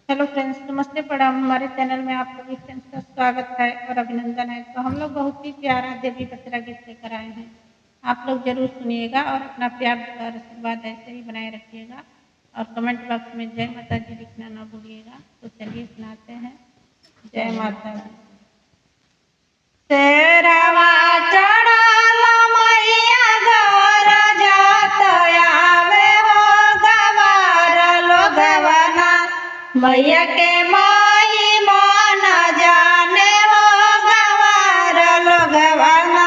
Hello friends, नमस्ते प्रणाम। हमारे चैनल में आप सभी फ्रेंड्स का स्वागत है और अभिनंदन है। तो हम लोग बहुत ही प्यारा देवी बचरा गीत लेकर आए हैं। आप लोग जरूर सुनिएगा और अपना प्यार और आशीर्वाद ऐसे ही बनाए रखिएगा और कमेंट बॉक्स में जय माता दी लिखना ना भूलिएगा। तो चलिए सुनाते हैं। जय माता दी। शेरवा चढ़ल मैया घर जात आवे हो गवार लोगवना, मैया के महिमा न जाने हो गवार लोगवना,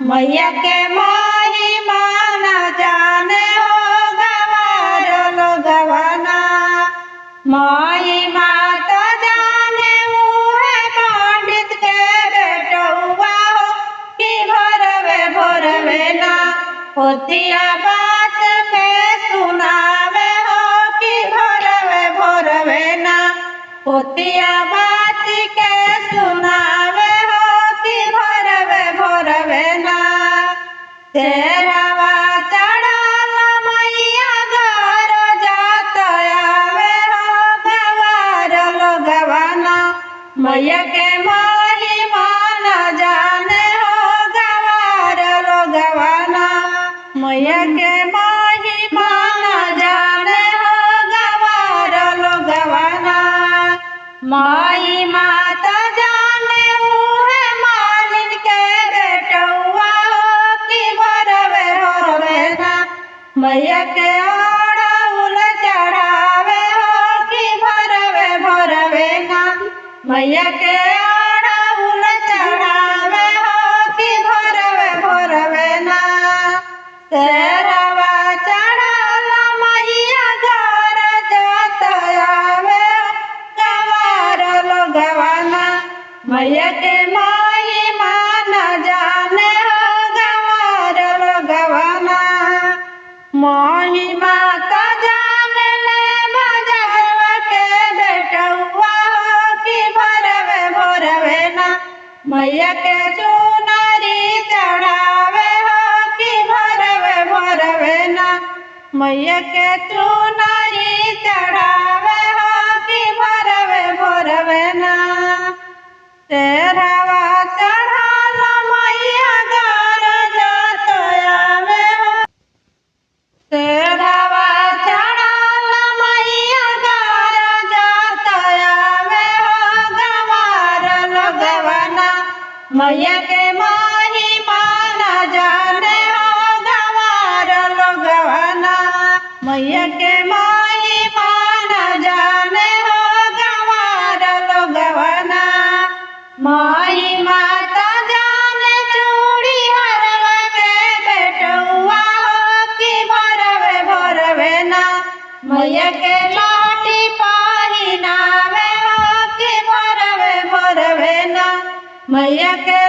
मैया के महिमा न जाने हो गवार लोगवना। महिमा तो जाने उहे पंडित के बेटौआ हो कि भोरवे ना होतिया बात के सुनावे हो कि भोरवे ना होतिया बात के सुनावे हो कि भोरवे ना। शेरवा चढ़ल मैया घर जात आवे हो गवार लोगवना, मैया के महिमा न जाने हो गवार लोगवना, मैया के महिमा न जाने हो गवार लोगवना। महिमा तो जाने उहे मालिन के बेटौआ हो कि भोरवे ना, मैया के ओढ़ौल चढ़ावे हो कि भोरवे ना, मैया के ओढ़ौल चढ़ावे हो कि भोरवे ना। शेरवा चढ़ल मैया घर जात आवे हो गवार लोगवना, मैया के महिमा न जाने हो गवार लोगवना। महिमा तो जाने ले बजरवा के बेटौआ हो कि भोरवे ना, मैया के चुनरी चढ़ावे हो कि भोरवे ना, मैया के चुनरी चढ़ावे हो कि भोरवे ना। शेरवा चढ़ल मैया घर जात आवे हो, शेरवा चढ़ल मैया घर जात आवे हो गवार लोगवना, मैया के महिमा न जाने हो गवार लोगवना, मैया के महिमा न जाने हो गवार लोगवना। महिमा तो जाने चूड़ी हरवा के बेटौआ हो कि भोरवे ना, मैया के लाठी पहिनावे हो कि भोरवे ना, मैया के